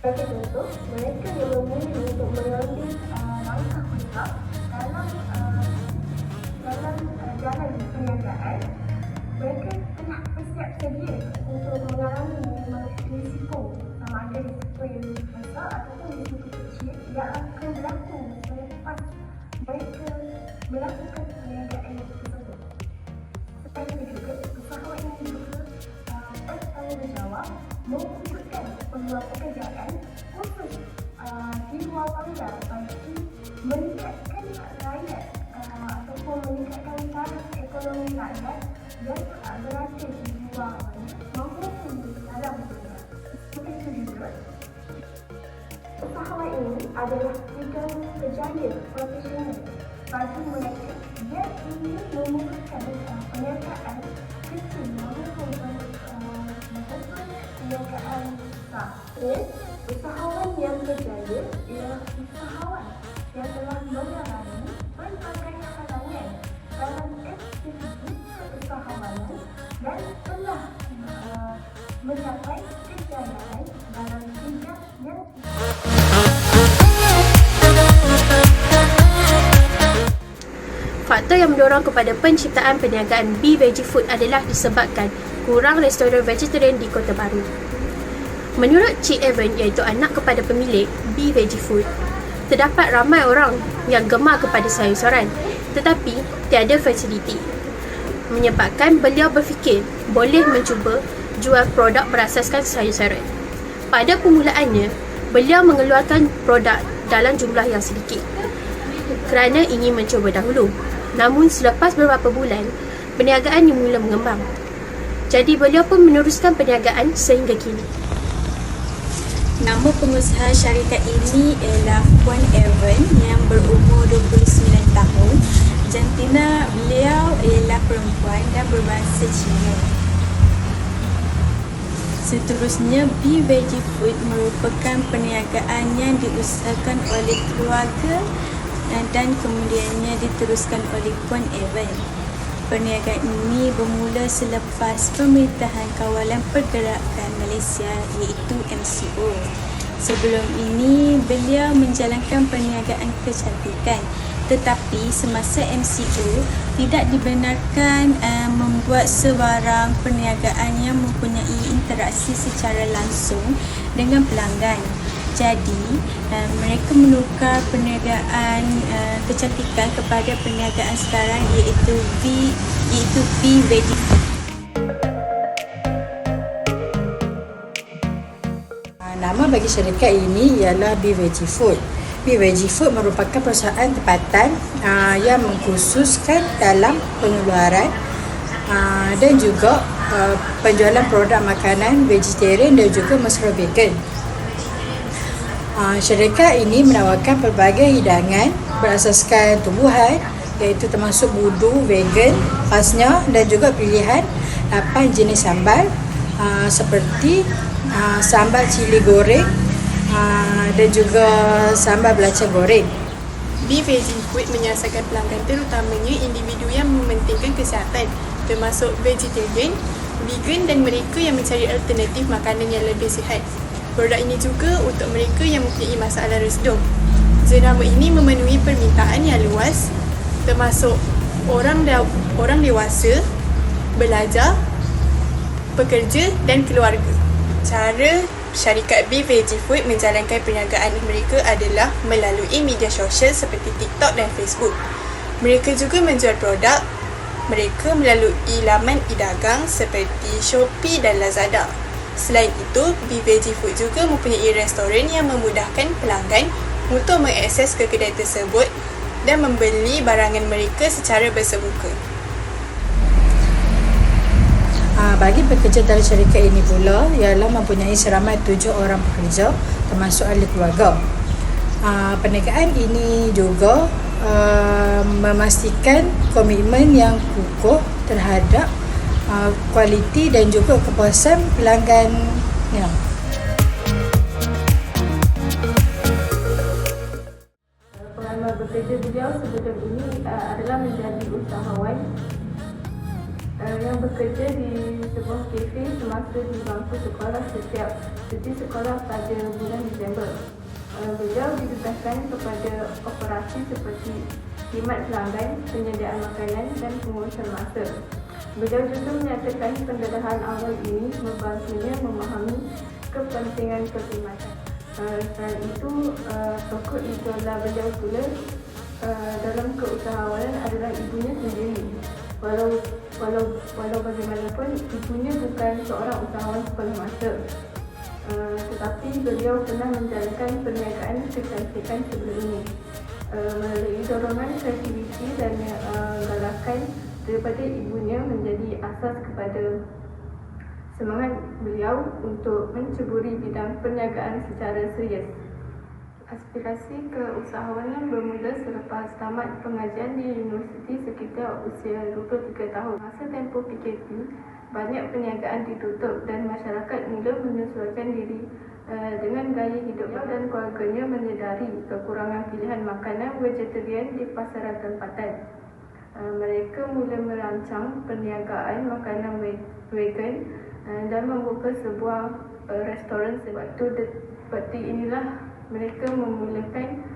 Sebagai contoh, mereka yang memilih untuk mengambil langkah besar dalam jalan perniagaan, mereka telah bersiap sedia untuk mengalami risiko, sama ada risiko yang besar ataupun risiko kecil yang akan berlaku selepas mereka melakukan perniagaan tersebut. Selain itu juga, usahawan ini juga bertanggungjawab mewujudkan peluang pekerjaan khusus di luar panggilan bagi meningkatkan rakyat ataupun meningkatkan taraf ekonomi rakyat yang berada di luar maupun di dalam negara. Begitu juga, usahawan ini adalah bidang kerjaya profesional bagi mereka yang ingin memulakan perniagaan kecil maupun perniagaan besar. Usahawan yang berjaya ialah usahawan yang telah mengalami berbagai halangan dalam aktiviti keusahawanan dan telah mencapai kejayaan dalam bidang yang Faktor yang mendorong kepada penciptaan perniagaan B Veggie Food adalah disebabkan kurang restoran vegetarian di Kota Baru. Menurut Cik Evan, iaitu anak kepada pemilik B Veggie Food, terdapat ramai orang yang gemar kepada sayur-sayuran tetapi tiada fasiliti, menyebabkan beliau berfikir boleh mencuba jual produk berasaskan sayur-sayuran. Pada permulaannya, beliau mengeluarkan produk dalam jumlah yang sedikit kerana ingin mencuba dahulu. Namun selepas beberapa bulan, perniagaan mula mengembang. Jadi beliau pun meneruskan perniagaan sehingga kini. Nama pengusaha syarikat ini ialah Puan Evan yang berumur 29 tahun. Jantina beliau ialah perempuan dan berbangsa Cina. Seterusnya, B Veggie Food merupakan perniagaan yang diusahakan oleh keluarga dan kemudiannya diteruskan oleh Puan Evan. Perniagaan ini bermula selepas Pemerintahan Kawalan Pergerakan Malaysia iaitu MCO. Sebelum ini, beliau menjalankan perniagaan kecantikan, tetapi semasa MCO tidak dibenarkan membuat sebarang perniagaan yang mempunyai interaksi secara langsung dengan pelanggan. Jadi, mereka menukar perniagaan kecantikan kepada perniagaan sekarang iaitu B Veggie Food. Nama bagi syarikat ini ialah B Veggie Food. B Veggie Food merupakan perusahaan tempatan yang mengkhususkan dalam pengeluaran dan juga penjualan produk makanan vegetarian dan juga mesra vegan. Syarikat ini menawarkan pelbagai hidangan berasaskan tumbuhan iaitu termasuk budu, vegan, khasnya dan juga pilihan 8 jenis sambal seperti sambal cili goreng dan juga sambal belacan goreng. B Veggie Food menyasarkan pelanggan terutamanya individu yang mementingkan kesihatan termasuk vegetarian, vegan dan mereka yang mencari alternatif makanan yang lebih sihat. Produk ini juga untuk mereka yang mempunyai masalah resedung. Jenama ini memenuhi permintaan yang luas termasuk orang dewasa, belajar, pekerja dan keluarga. Cara syarikat B Veggie Food menjalankan perniagaan mereka adalah melalui media sosial seperti TikTok dan Facebook. Mereka juga menjual produk mereka melalui laman e-dagang seperti Shopee dan Lazada. Selain itu, B Veggie Food juga mempunyai restoran yang memudahkan pelanggan untuk mengakses ke kedai tersebut dan membeli barangan mereka secara bersemuka. Bagi pekerja dalam syarikat ini pula ialah mempunyai seramai 7 orang pekerja termasuk ahli keluarga. Perniagaan ini juga memastikan komitmen yang kukuh terhadap kualiti dan juga kepuasan pelanggannya. Pengalaman bekerja beliau sebelum ini adalah menjadi usahawan yang bekerja di sebuah kafe semasa di bangku sekolah setiap cuti sekolah pada bulan Disember. Beliau ditugaskan kepada operasi seperti khidmat pelanggan, penyediaan makanan dan pengurusan masa. Beliau juga menyatakan pendedahan awal ini membantunya memahami kepentingan perkhidmatan. Selain itu, tokoh idola beliau pula dalam keusahawanan adalah ibunya sendiri. Walau bagaimanapun, ibunya bukan seorang usahawan sepenuh masa. Tetapi beliau pernah menjalankan perniagaan kecantikan sebelum ini. Melalui dorongan kreativiti dan galakan daripada ibunya menjadi asas kepada semangat beliau untuk menceburi bidang perniagaan secara serius. Aspirasi keusahawanan bermula selepas tamat pengajian di universiti sekitar usia 23 tahun. Masa tempoh PKP, banyak perniagaan ditutup dan masyarakat mula menyesuaikan diri dengan gaya hidup dan keluarganya menyedari kekurangan pilihan makanan vegetarian di pasaran tempatan. Mereka mula merancang perniagaan makanan vegan dan membuka sebuah restoran. Waktu inilah mereka memulakan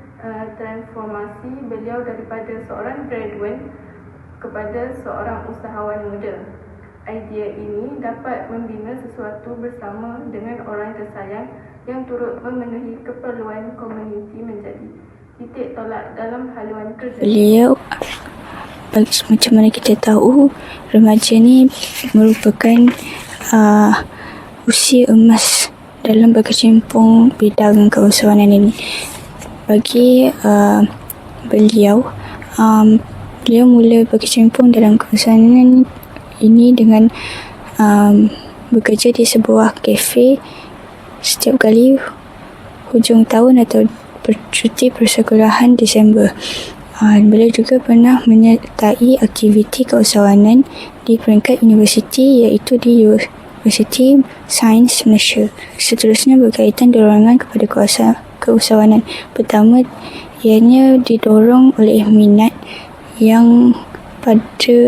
transformasi beliau daripada seorang graduate kepada seorang usahawan muda. Idea ini dapat membina sesuatu bersama dengan orang tersayang yang turut memenuhi keperluan komuniti menjadi titik tolak dalam haluan kerja. Beliau, macam mana kita tahu, remaja ni merupakan usia emas dalam berkecimpung bidang keusahawanan ini. Bagi beliau mula berkecimpung dalam keusahawanan ini dengan bekerja di sebuah kafe setiap kali hujung tahun atau bercuti persekolahan Disember. Beliau juga pernah menyertai aktiviti keusahawanan di peringkat universiti, iaitu di Universiti Sains Malaysia. Seterusnya berkaitan dorongan kepada keusahawanan. Pertama, ianya didorong oleh minat yang pada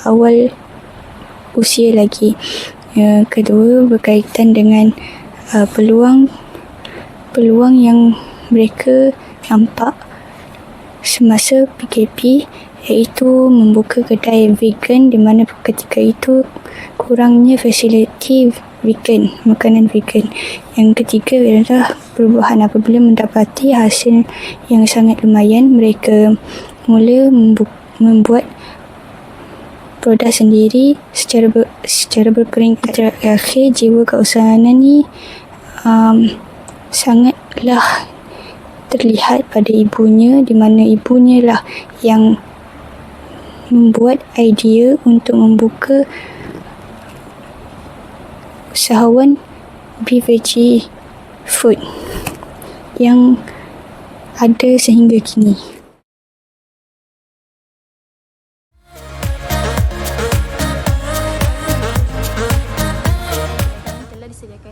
awal usia lagi. Kedua, berkaitan dengan peluang yang mereka nampak semasa PKP, iaitu membuka kedai vegan, di mana ketika itu kurangnya fasiliti vegan, makanan vegan. Yang ketiga adalah perubahan. Apabila mendapati hasil yang sangat lumayan, mereka mula membuat produk sendiri secara berperingkat. Terakhir, jiwa keusahawanan ni sangatlah terlihat pada ibunya, di mana ibunya lah yang membuat idea untuk membuka usahawan B-Veggie Food yang ada sehingga kini.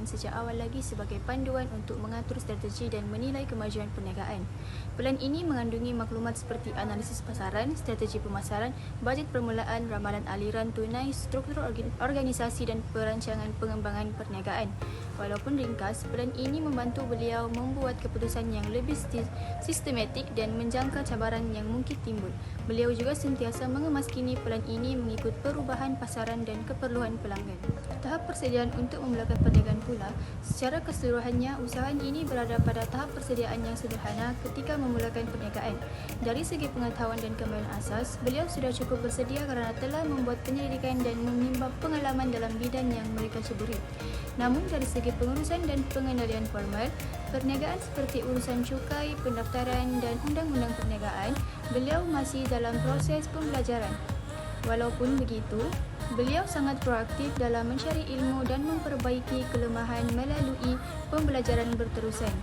Sejak awal lagi sebagai panduan untuk mengatur strategi dan menilai kemajuan perniagaan. Pelan ini mengandungi maklumat seperti analisis pasaran, strategi pemasaran, bajet permulaan, ramalan aliran tunai, struktur organisasi dan perancangan pengembangan perniagaan. Walaupun ringkas, pelan ini membantu beliau membuat keputusan yang lebih sistematik dan menjangka cabaran yang mungkin timbul. Beliau juga sentiasa mengemaskini pelan ini mengikut perubahan pasaran dan keperluan pelanggan. Tahap persediaan untuk memulakan perniagaan pula, secara keseluruhannya, usahawan ini berada pada tahap persediaan yang sederhana ketika memulakan perniagaan. Dari segi pengetahuan dan kemahiran asas, beliau sudah cukup bersedia kerana telah membuat penyelidikan dan menimba pengalaman dalam bidang yang mereka ceburi. Namun dari segi pengurusan dan pengendalian formal, perniagaan seperti urusan cukai, pendaftaran dan undang-undang perniagaan, beliau masih dalam proses pembelajaran. Walaupun begitu, beliau sangat proaktif dalam mencari ilmu dan memperbaiki kelemahan melalui pembelajaran berterusan.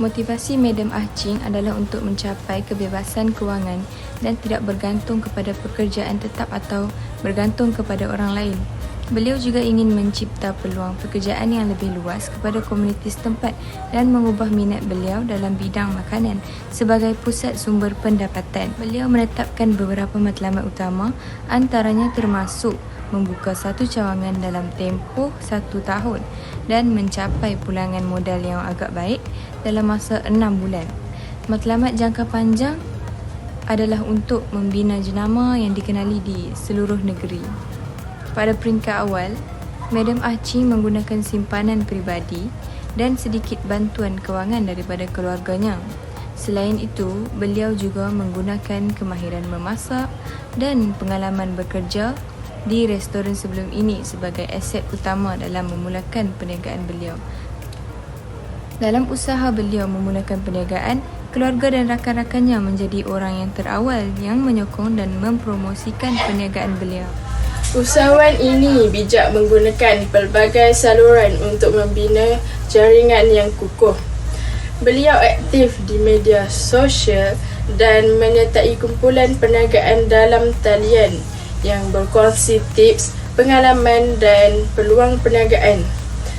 Motivasi Madam Ah Ching adalah untuk mencapai kebebasan kewangan dan tidak bergantung kepada pekerjaan tetap atau bergantung kepada orang lain. Beliau juga ingin mencipta peluang pekerjaan yang lebih luas kepada komuniti setempat dan mengubah minat beliau dalam bidang makanan sebagai pusat sumber pendapatan. Beliau menetapkan beberapa matlamat utama, antaranya termasuk membuka satu cawangan dalam tempoh 1 tahun dan mencapai pulangan modal yang agak baik dalam masa 6 bulan. Matlamat jangka panjang adalah untuk membina jenama yang dikenali di seluruh negeri. Pada peringkat awal, Madam Ah Ching menggunakan simpanan peribadi dan sedikit bantuan kewangan daripada keluarganya. Selain itu, beliau juga menggunakan kemahiran memasak dan pengalaman bekerja di restoran sebelum ini sebagai aset utama dalam memulakan perniagaan beliau. Dalam usaha beliau memulakan perniagaan, keluarga dan rakan-rakannya menjadi orang yang terawal yang menyokong dan mempromosikan perniagaan beliau. Usahawan ini bijak menggunakan pelbagai saluran untuk membina jaringan yang kukuh. Beliau aktif di media sosial dan menyertai kumpulan perniagaan dalam talian yang berkongsi tips, pengalaman dan peluang perniagaan.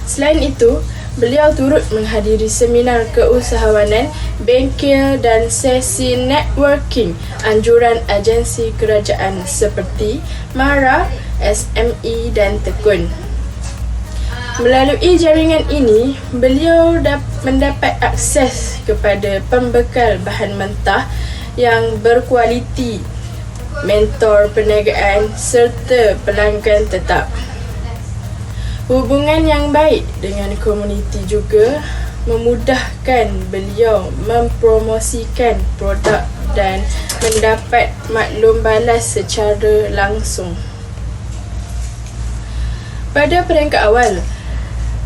Selain itu, beliau turut menghadiri seminar keusahawanan, bengkel dan sesi networking anjuran agensi kerajaan seperti MARA, SME dan Tekun. Melalui jaringan ini, beliau mendapat akses kepada pembekal bahan mentah yang berkualiti, mentor perniagaan serta pelanggan tetap. Hubungan yang baik dengan komuniti juga memudahkan beliau mempromosikan produk dan mendapat maklum balas secara langsung. Pada peringkat awal,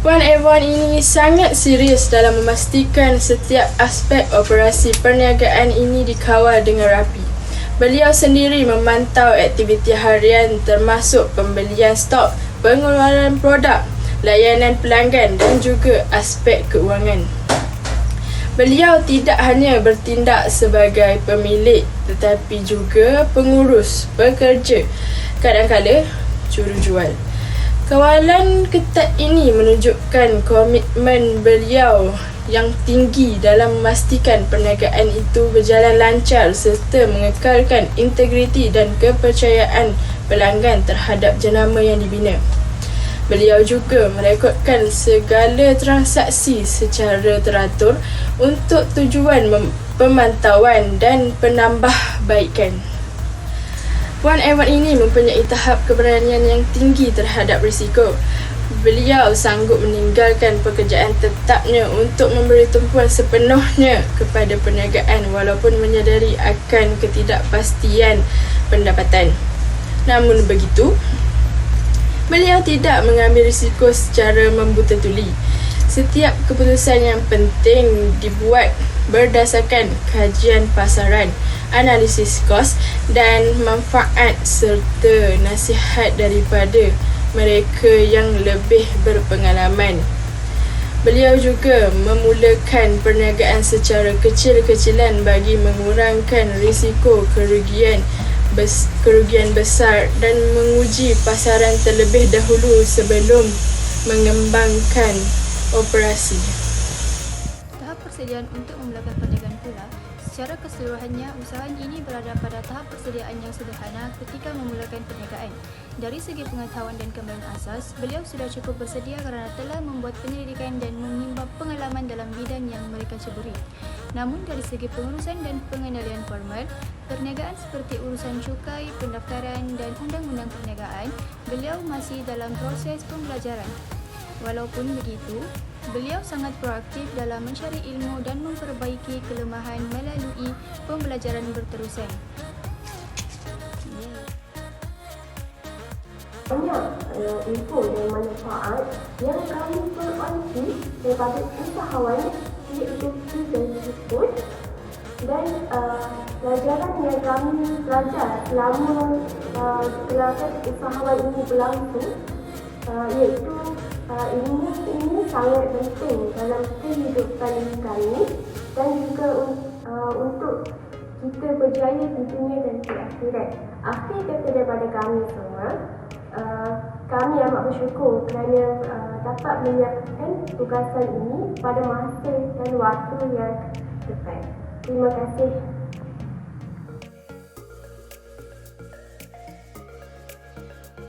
Puan Yvonne ini sangat serius dalam memastikan setiap aspek operasi perniagaan ini dikawal dengan rapi. Beliau sendiri memantau aktiviti harian termasuk pembelian stok, pengeluaran produk, layanan pelanggan dan juga aspek keuangan. Beliau tidak hanya bertindak sebagai pemilik tetapi juga pengurus, pekerja, kadang-kala jurujual. Kawalan ketat ini menunjukkan komitmen beliau yang tinggi dalam memastikan perniagaan itu berjalan lancar serta mengekalkan integriti dan kepercayaan pelanggan terhadap jenama yang dibina. Beliau juga merekodkan segala transaksi secara teratur untuk tujuan pemantauan dan penambahbaikan. Puan Yvonne ini mempunyai tahap keberanian yang tinggi terhadap risiko. Beliau sanggup meninggalkan pekerjaan tetapnya untuk memberi tumpuan sepenuhnya kepada perniagaan walaupun menyedari akan ketidakpastian pendapatan. Namun begitu, beliau tidak mengambil risiko secara membuta tuli. Setiap keputusan yang penting dibuat berdasarkan kajian pasaran, analisis kos dan manfaat serta nasihat daripada mereka yang lebih berpengalaman. Beliau juga memulakan perniagaan secara kecil-kecilan bagi mengurangkan risiko kerugian besar dan menguji pasaran terlebih dahulu sebelum mengembangkan operasi. Tahap persediaan untuk memulakan perniagaan pula. Secara keseluruhannya, usahawan ini berada pada tahap persediaan yang sederhana ketika memulakan perniagaan. Dari segi pengetahuan dan kemahiran asas, beliau sudah cukup bersedia kerana telah membuat penyelidikan dan menimba pengalaman dalam bidang yang mereka ceburi. Namun dari segi pengurusan dan pengendalian formal, perniagaan seperti urusan cukai, pendaftaran dan undang-undang perniagaan, beliau masih dalam proses pembelajaran. Walaupun begitu, beliau sangat proaktif dalam mencari ilmu dan memperbaiki kelemahan melalui pembelajaran berterusan. Banyak info dan manfaat yang kami peroleh daripada usahawan iaitu PVG Food dan pelajaran yang kami belajar selama kelas usahawan ini berlangsung iaitu ilmu ini sangat penting dalam kehidupan kami dan juga untuk kita berjaya di dunia dan di akhirat. Akhir kata daripada kami semua, kami amat bersyukur kerana dapat menyiapkan tugasan ini pada masa dan waktu yang tepat. Terima kasih.